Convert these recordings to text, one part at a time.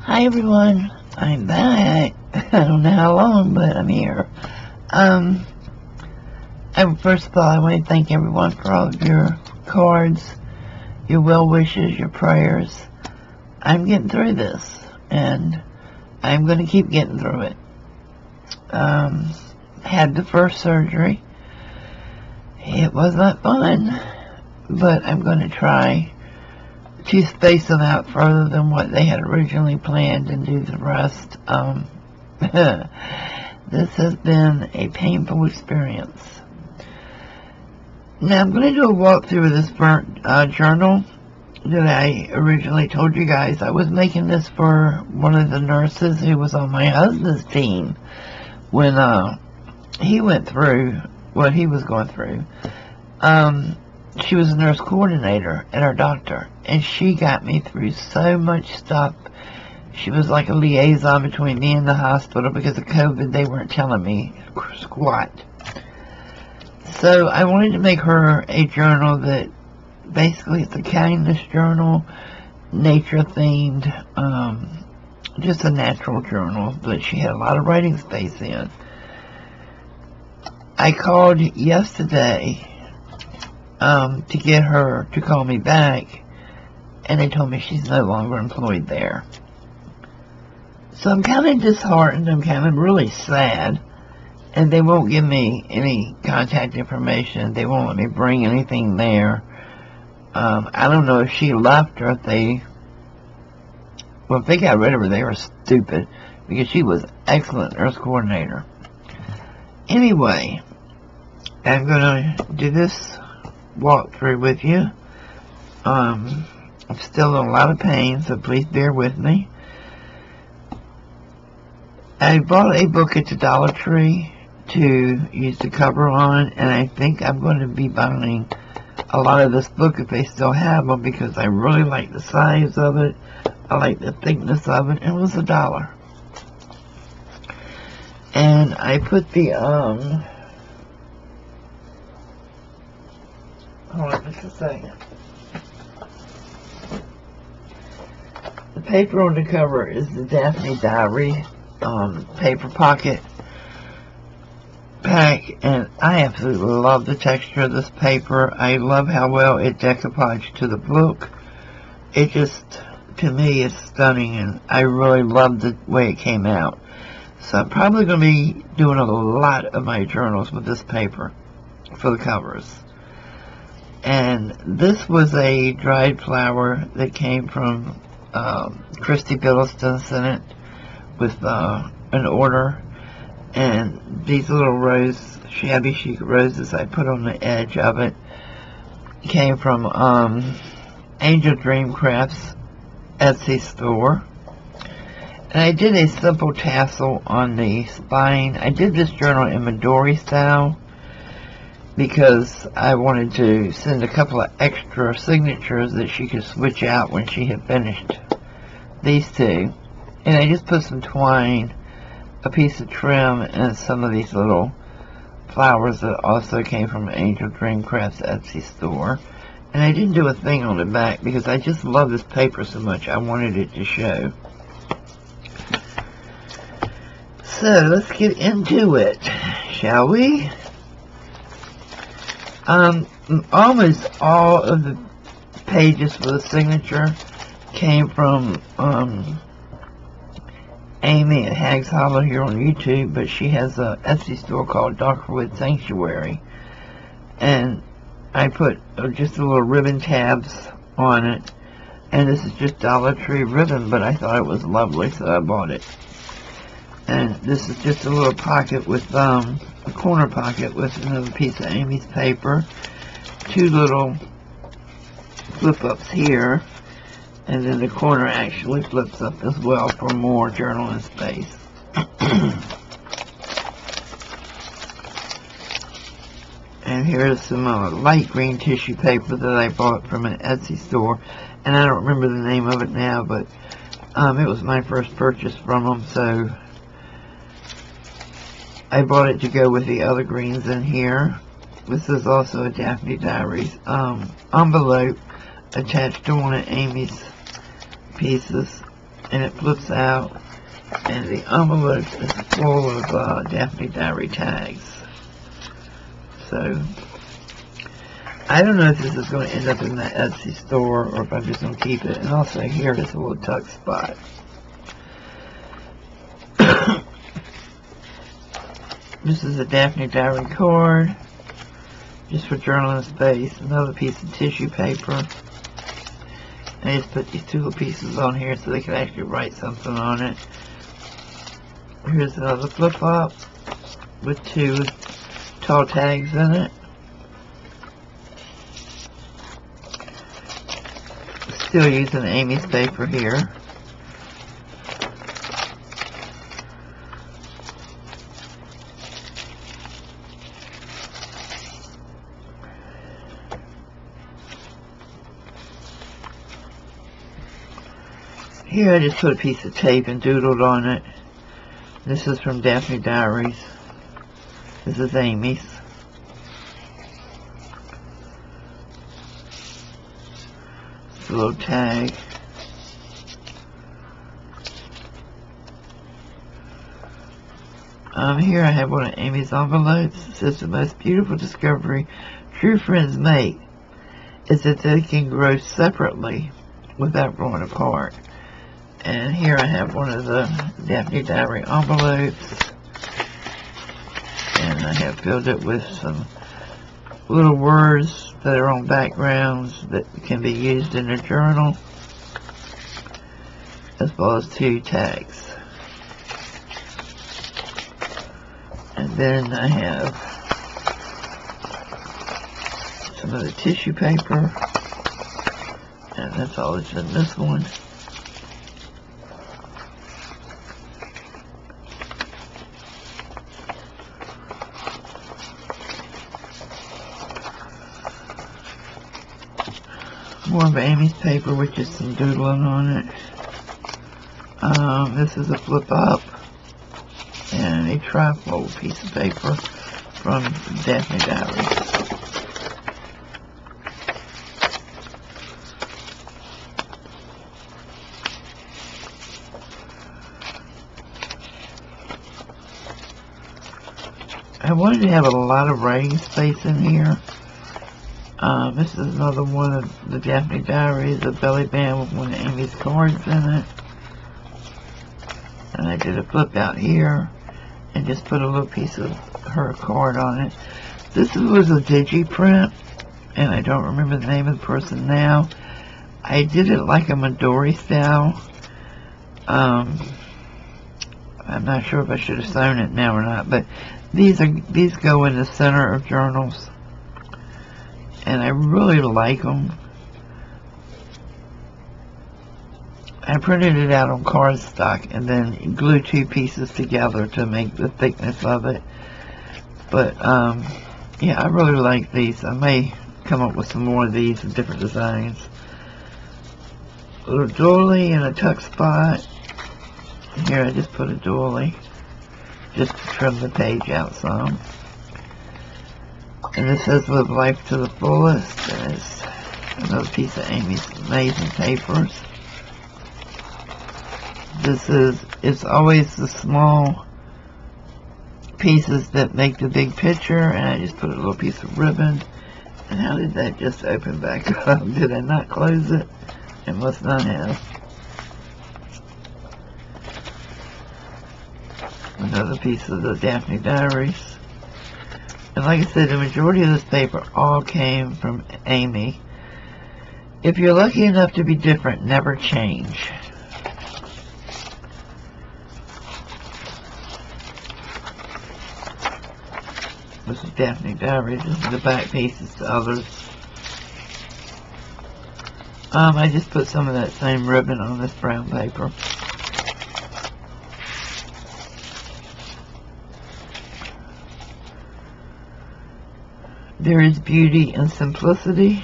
Hi everyone, I'm back. I don't know how long, but I'm here. First of all, I want to thank everyone for all of your cards, your well wishes, your prayers. I'm getting through this, and I'm going to keep getting through it. Had the first surgery. It was not fun, but I'm going to try to space them out further than what they had originally planned and do the rest. This has been a painful experience. Now I'm going to do a walkthrough of this burnt journal that I originally told you guys. I was making this for one of the nurses who was on my husband's team when he went through what he was going through. She was a nurse coordinator at our doctor, and she got me through so much stuff. She was like a liaison between me and the hospital. Because of COVID, they weren't telling me squat. So I wanted to make her a journal that basically it's a kindness journal, nature themed, just a natural journal, but she had a lot of writing space in. I called yesterday to get her to call me back, and they told me she's no longer employed there. So I'm kind of disheartened. I'm kind of really sad, and they won't give me any contact information. They won't let me bring anything there. I don't know if she left or if they got rid of her, they were stupid, because she was excellent nurse coordinator. Anyway, I'm going to do this walkthrough with you. I'm still in a lot of pain, so please bear with me. I bought a book at the Dollar Tree to use the cover on, and I think I'm going to be buying a lot of this book if they still have them, because I really like the size of it. I like the thickness of it. It was $1. And I put the hold on just a second. The paper on the cover is the Daphne Diary paper pocket pack, and I absolutely love the texture of this paper. I love how well it decoupaged to the book. It just, to me, is stunning, and I really love the way it came out. So I'm probably going to be doing a lot of my journals with this paper for the covers. And this was a dried flower that came from Christy Billiston sent it with an order. And these little shabby chic roses I put on the edge of it came from Angel Dream Crafts Etsy store. And I did a simple tassel on the spine. I did this journal in Madori style because I wanted to send a couple of extra signatures that she could switch out when she had finished these two. And I just put some twine, a piece of trim, and some of these little flowers that also came from Angel Dream Crafts Etsy store. And I didn't do a thing on the back because I just love this paper so much. I wanted it to show. So let's get into it, shall we? Almost all of the pages for the signature came from Amy at Hags Hollow here on YouTube, but she has a Etsy store called Darkerwood Sanctuary, and I put just a little ribbon tabs on it, and this is just Dollar Tree ribbon, but I thought it was lovely, so I bought it. And this is just a little pocket with a corner pocket with another piece of Amy's paper, two little flip-ups here, and then the corner actually flips up as well for more journaling space. And here's some light green tissue paper that I bought from an Etsy store, and I don't remember the name of it now, but it was my first purchase from them, so I bought it to go with the other greens in here. This is also a Daphne Diaries envelope attached to one of Amy's pieces. and it flips out, and the envelope is full of Daphne Diary tags. So, I don't know if this is going to end up in the Etsy store or if I'm just going to keep it. And also here is a little tuck spot. This is a Daphne Diary card, just for journaling space. Another piece of tissue paper. I just put these two little pieces on here so they can actually write something on it. Here's another flip-flop with two tall tags in it. Still using Amy's paper here. Here I just put a piece of tape and doodled on it. This is from Daphne Diaries. This is Amy's. It's a little tag. Here I have one of Amy's envelopes. It says the most beautiful discovery true friends make is that they can grow separately without growing apart. And here I have one of the Daphne Diary envelopes, and I have filled it with some little words that are on backgrounds that can be used in a journal, as well as two tags. And then I have some of the tissue paper, and that's all that's in this one. More of Amy's paper with just some doodling on it. This is a flip up and a trifold piece of paper from Daphne Diaries. I wanted to have a lot of writing space in here. This is another one of the Daphne Diaries, a belly band with one of Amy's cards in it. And I did a flip out here and just put a little piece of her card on it. This was a digi-print, and I don't remember the name of the person now. I did it like a Madori style. I'm not sure if I should have sewn it now or not, but these go in the center of journals. And I really like them. I printed it out on cardstock and then glued two pieces together to make the thickness of it. But, yeah, I really like these. I may come up with some more of these in different designs. A little doily and a tuck spot. Here I just put a doily just to trim the page out some. And this says live life to the fullest. And it's another piece of Amy's amazing papers. It's always the small pieces that make the big picture. And I just put a little piece of ribbon. And how did that just open back up? Did I not close it? It must not have. Another piece of the Daphne Diaries. And like I said, the majority of this paper all came from Amy. If you're lucky enough to be different, never change. This is Daphne Diaries. This is the back pieces to others. I just put some of that same ribbon on this brown paper. There is beauty and simplicity.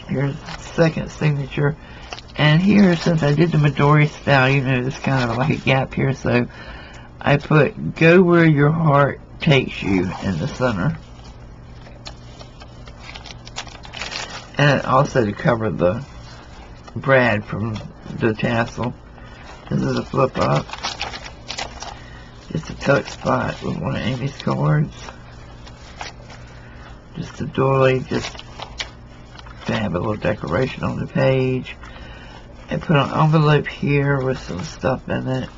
Here's the second signature. And here, since I did the Madori style, you know, there's kind of like a gap here, so I put "Go where your heart takes you" in the center. And also to cover the brad from the tassel. This is a flip up. Just a tuck spot with one of Amy's cards. Just a doily, just to have a little decoration on the page. And put an envelope here with some stuff in it.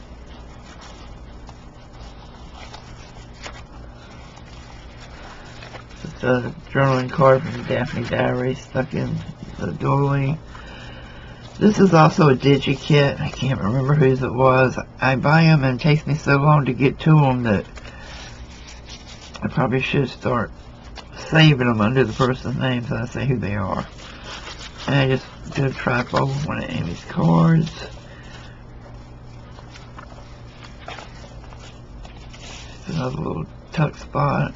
Just a journaling card from the Daphne Diary stuck in the doily. This is also a digikit. I can't remember whose it was. I buy them and it takes me so long to get to them that I probably should start saving them under the person's name so I say who they are. And I just did a trifold with one of Amy's cards. Just another little tuck spot.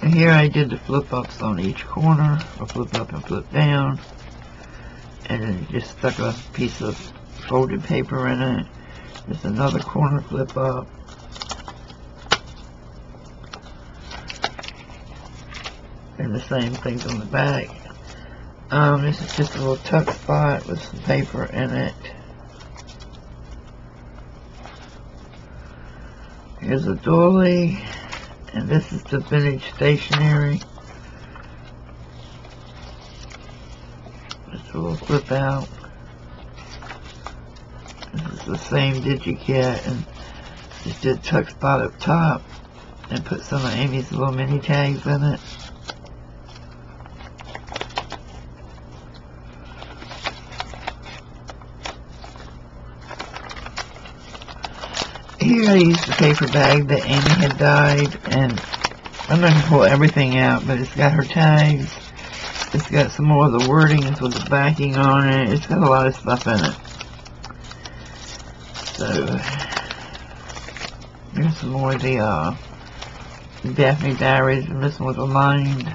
And here I did the flip ups on each corner, a flip up and flip down. And then just stuck a piece of folded paper in it. Just another corner flip up. And the same things on the back. This is just a little tuck spot with some paper in it. Here's a doily. And this is the vintage stationery. Just a little flip out. This is the same digikit, and just did a tuck spot up top and put some of Amy's little mini tags in it. Here I used the paper bag that Amy had dyed, and I'm not going to pull everything out, but it's got her tags. It's got some more of the wordings with the backing on it. It's got a lot of stuff in it. So, here's some more of the Daphne Diaries, and this one was aligned.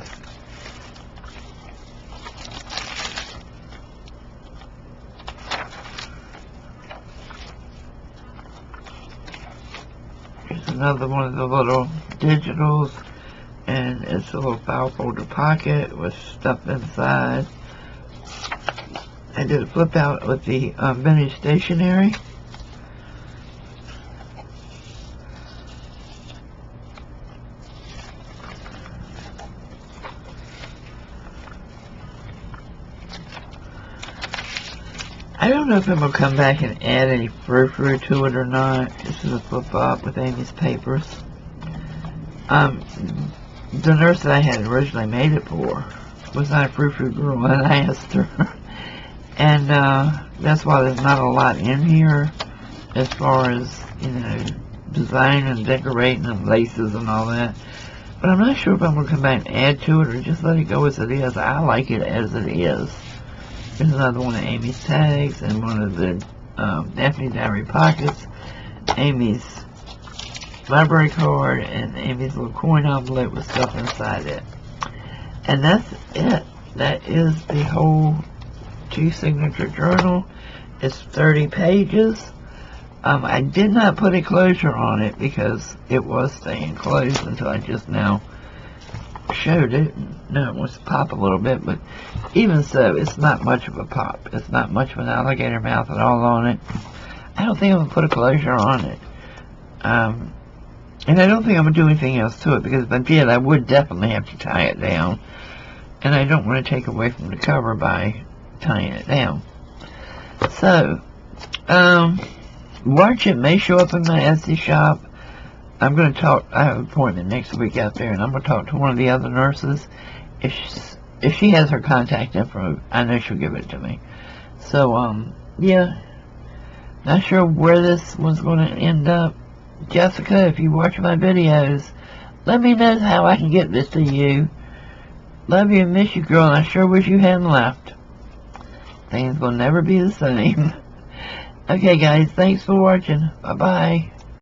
Here's another one of the little digitals. And it's a little file folder pocket with stuff inside. I did a flip out with the vintage stationery. I don't know if I'm going to come back and add any frou-frou to it or not. This is a flip up with Amy's papers. The nurse that I had originally made it for was not a frou-frou girl, and I asked her. And that's why there's not a lot in here as far as, you know, design and decorating and laces and all that. But I'm not sure if I'm going to come back and add to it or just let it go as it is. I like it as it is. There's another one of Amy's tags and one of the Daphne Diary pockets, Amy's library card, and Amy's little coin envelope with stuff inside it. And that's it. That is the whole 2-signature journal. It's 30 pages. I did not put a closure on it because it was staying closed until I just now showed it. Now it wants to pop a little bit, but even so, it's not much of a pop. It's not much of an alligator mouth at all on it. I don't think I'm going to put a closure on it. And I don't think I'm going to do anything else to it, because if I did, I would definitely have to tie it down. And I don't want to take away from the cover by tying it down. So, watch it may show up in my Etsy shop. I'm going to talk, I have an appointment next week out there, and I'm going to talk to one of the other nurses. If she has her contact info, I know she'll give it to me. So, yeah. Not sure where this was going to end up. Jessica, if you watch my videos, let me know how I can get this to you. Love you and miss you, girl, and I sure wish you hadn't left. Things will never be the same. Okay, guys, thanks for watching. Bye-bye.